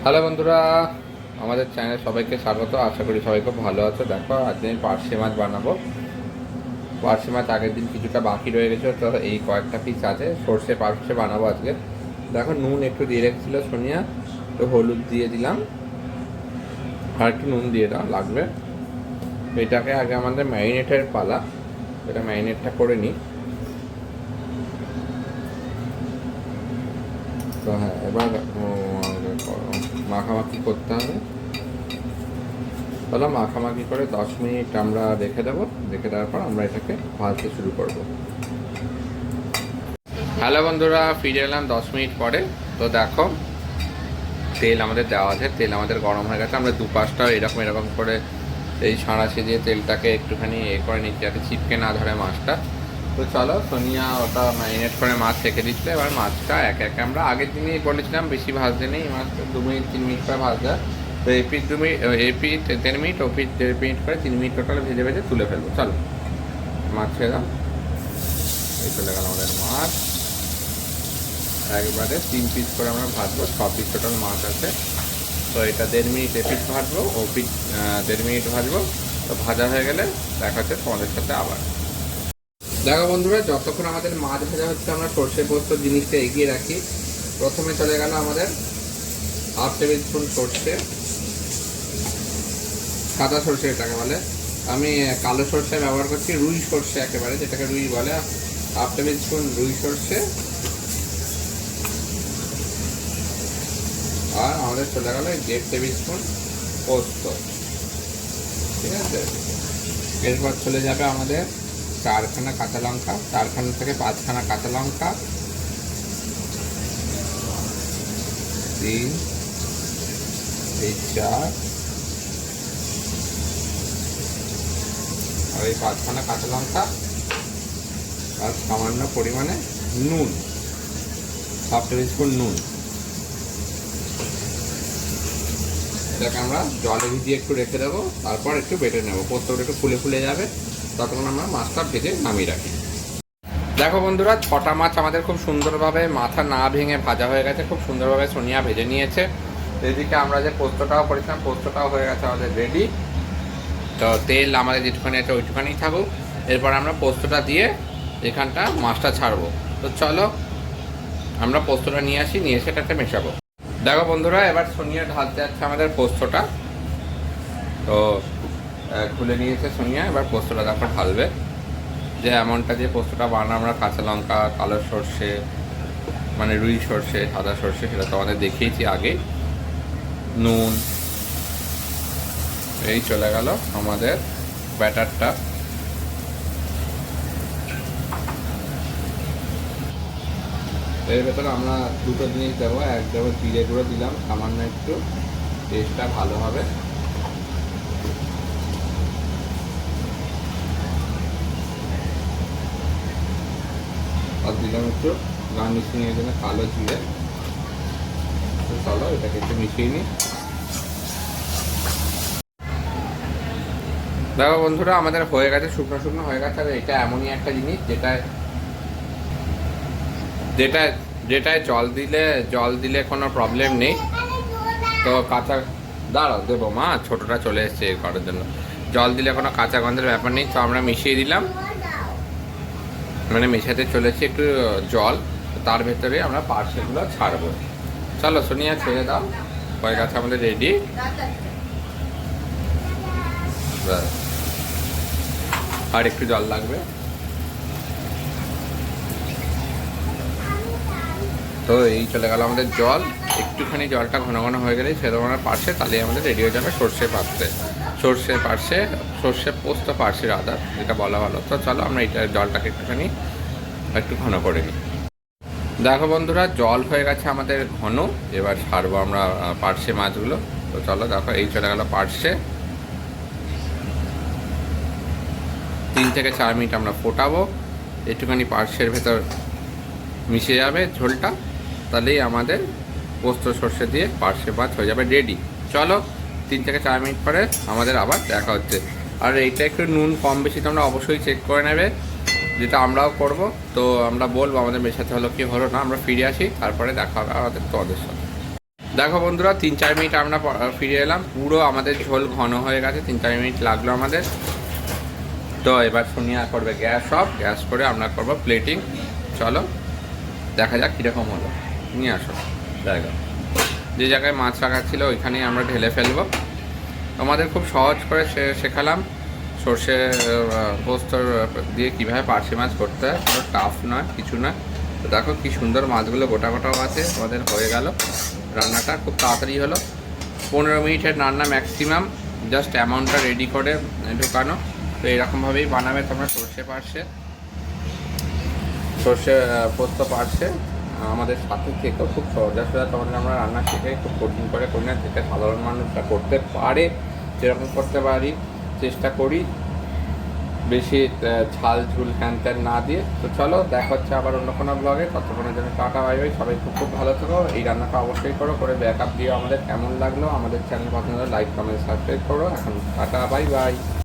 Hello বন্ধুরা, আমাদের চ্যানেলে সবাইকে স্বাগত। আশা করি সবাই খুব ভালো আছো। দেখো, আজকে আমি পার্শে মাছ বানাবো। পার্শে মাছ আগের দিন কিছুটা বাকি রয়ে গেছে, তো এই কয়েকটা পিস আছে। সর্ষে পার্শে বানাবো আজকে। দেখো, নুন একটু দিয়ে রেখেছিলো সোনিয়া, তো হলুদ দিয়ে দিলাম, আর একটু নুন দিয়ে দাও লাগবে। এটাকে আগে আমাদের ম্যারিনেটের পালা, এটা ম্যারিনেটটা করে নিই। তো হ্যাঁ, এবার মাখামাখি করতে হবে। তাহলে মাখামাখি করে 10 মিনিট আমরা রেখে দেবো। রেখে দেওয়ার পর আমরা এটাকে ভাজতে শুরু করব। হ্যালো বন্ধুরা, ফিরে এলাম 10 মিনিট পরে। তো দেখো, তেল আমাদের দেওয়া আছে, তেল আমাদের গরম হয়ে গেছে। আমরা দুপাশটা এরকম এরকম করে এই ছাড়াশি দিয়ে তেলটাকে একটুখানি করে নিচ্ছি, যাতে ছিপকে না ধরে মাছটা। তো চলো, সোনিয়া ওটা ম্যারিনেট করে মাছ রেখে দিচ্ছিল। এবার মাছটা একে একে আমরা আগের দিনই বলেছিলাম বেশি ভাজতে নেই, মাছটা 2-3 মিনিট করে ভাজতে। তো এই পিস 2 মিনিট, এই পিস 1.5 মিনিট, ও পিস 1.5 মিনিট করে 3 মিনিট টোটাল ভেজে ভেজে তুলে ফেলবো। চলো, মাছ ছেড়ে দাও। এই চলে গেল আমাদের মাছ। একবারে 3 পিস করে আমরা ভাজবো, 6 পিস টোটাল মাছ আছে। তো এটা 1.5 মিনিট এপিস ভাজবো, ও পিস 1.5 মিনিট ভাজবো। তো ভাজা হয়ে গেলে দেখা হচ্ছে তোমাদের সাথে আবার। দেখো বন্ধুরা, যতক্ষণ আমাদের মাছ ভাজা হচ্ছে আমরা সর্ষে পোস্ত জিনিসটা এগিয়ে রাখি। প্রথমে চলে গেল আমাদের 1/2 টেবিল স্পুন সর্ষে, সাদা সর্ষে এটাকে বলে। আমি কালো সর্ষে ব্যবহার করছি, রুই সর্ষে একেবারে, যেটাকে রুই বলে। 1/2 টেবিল স্পুন রুই সর্ষে। আর আমাদের চলে গেল 1.5 টেবিল স্পুন পোস্ত। ঠিক আছে, এরপর চলে যাবে আমাদের 4খানা কাঁচা লঙ্কা, 4খানা থেকে 5খানা কাঁচা লঙ্কা, 3, এই 4, আর এই 5খানা কাঁচা লঙ্কা, আর সামান্য পরিমাণে নুন, 1/2 টেবিল স্পুন নুন। এটাকে আমরা জলে ভিজিয়ে একটু রেখে দেবো, তারপর একটু বেটে নেবো। পোস্তটা একটু ফুলে ফুলে যাবে, ততক্ষণ আমরা মাছটা ভেজে নামিয়ে রাখি। দেখো বন্ধুরা, 6টা মাছ আমাদের খুব সুন্দরভাবে মাথা না ভেঙে ভাজা হয়ে গেছে, খুব সুন্দরভাবে সোনিয়া ভেজে নিয়েছে। এদিকে আমরা যে পোস্তটাও করেছিলাম, পোস্তটাও হয়ে গেছে আমাদের রেডি। তো তেল আমাদের যেটুখানি আছে ওইটুখানি থাকুক। এরপর আমরা পোস্তটা দিয়ে এখানটা মাছটা ছাড়বো। তো চলো, আমরা পোস্তটা নিয়ে আসি, নিয়ে এসে এটাতে মেশাবো। দেখো বন্ধুরা, এবার সোনিয়া ঢালতে যাচ্ছে আমাদের পোস্তটা। তো খুলে নিয়েছে সোনিয়া, এবার পোস্তটা তারপর ঢালবে। যে এমনটা দিয়ে পোস্তটা বানানো আমরা, কাঁচা লঙ্কা, কালো সর্ষে মানে রুই সর্ষে, সাদা সর্ষে, সেটা তো আমাদের দেখিয়েছি আগে, নুন। এই চলে গেল আমাদের ব্যাটারটা। এর ভেতরে আমরা দুটো জিনিস দেবো। এক দেবো জিরে গুঁড়ো, দিলাম সামান্য একটু, টেস্টটা ভালো হবে। আর দিলাম একটু গার্নিশিংয়ের জন্য কালো জিরে। চলো, এটাকে একটু মিশিয়ে নিই। দেখো বন্ধুরা, আমাদের হয়ে গেছে, শুকনো শুকনো হয়ে গেছে। আর এটা এমনই একটা জিনিস যেটায় যেটায় যেটায় জল দিলে কোনো প্রবলেম নেই। তো কাঁচা, দাঁড়াও দেবো মা, ছোটোটা চলে এসছে এর করার জন্য। জল দিলে কোনো কাঁচা গন্ধের ব্যাপার নেই। তো আমরা মিশিয়ে দিলাম, মানে মেশাতে চলেছি একটু জল। তার ভেতরে আমরা পার্সেলগুলো ছাড়বো। চলো সোনিয়া, ছেড়ে দাও। হয়ে গেছে আমাদের রেডি। আর একটু জল লাগবে। তো এই চলে গেল আমাদের জল। একটুখানি জলটা ঘন ঘন হয়ে গেলেই ছেড়ে দেবো পার্শে, তাহলেই আমাদের রেডি হয়ে যাবে সর্ষে পার্শে, সর্ষে পোস্ত পার্শের আদার, যেটা বলা ভালো। তো চলো, আমরা এইটা জলটাকে একটু ঘন করে নিই। দেখো বন্ধুরা, জল হয়ে গেছে আমাদের ঘন। এবার ছাড়বো আমরা পার্শে মাছগুলো। তো চলো, দেখো এই চলে গেল পার্শে। 3 থেকে 4 মিনিট আমরা ফোটাবো, একটুখানি পার্শের ভেতর মিশে যাবে ঝোলটা, তাহলেই আমাদের পোস্ত সর্ষে দিয়ে পার্শে মাছ হয়ে যাবে রেডি। চলো, 3 থেকে 4 মিনিট পরে আমাদের আবার দেখা হচ্ছে। আর এইটা একটু নুন কম বেশি তোমরা অবশ্যই চেক করে নেবে, যেটা আমরাও করব। তো আমরা বলবো আমাদের মেশাতে হলো কি হলো না। আমরা ফিরে আসি, তারপরে দেখা হবে আমাদের তোমাদের সাথে। দেখো বন্ধুরা 3-4 মিনিট আমরা ফিরে এলাম, পুরো আমাদের ঝোল ঘন হয়ে গেছে, 3-4 মিনিট লাগলো আমাদের। তো এবার সোনিয়া করবে গ্যাস অফ, গ্যাস করে আমরা করবো প্লেটিং। চলো দেখা যাক কীরকম হলো। নিয়ে আসো জায়গা, যে জায়গায় মাছ রাখা ছিল ওইখানেই আমরা ঢেলে ফেলবো। তোমাদের খুব সহজ করে শেখালাম সর্ষে পোস্ত দিয়ে কীভাবে পার্শে মাছ করতে হয়, কোনো টাফ নয়, কিছু নয়। তো দেখো কী সুন্দর মাছগুলো গোটা গোটাও আছে। আমাদের হয়ে গেল রান্নাটা, খুব তাড়াতাড়ি হলো, 15 মিনিটের রান্না ম্যাক্সিমাম, জাস্ট অ্যামাউন্টটা রেডি করে ঢুকানো। তো এরকমভাবেই বানাবে তোমরা সর্ষে পোস্ত পার্শে। আমাদের সাথে থেকেও খুব সহজা সোজা তোমাদের আমরা রান্না শিখে খুব কঠিন করে করি না, যেটা সাধারণ মানুষরা করতে পারে যেরকম করতে পারি চেষ্টা করি, বেশি ঝাল ঝুল হ্যান ত্যান না দিয়ে। তো চলো দেখা হচ্ছে আবার অন্য কোনো ব্লগে, ততক্ষণের জন্য টাটা বাই বাই। সবাই খুব খুব ভালো থেকো। এই রান্নাটা অবশ্যই করো, করে ব্যাকআপ দিও আমাদের কেমন লাগলো। আমাদের চ্যানেল পছন্দ হলে লাইক কমেন্ট সাবস্ক্রাইব করো। এখন টাটা বাই বাই।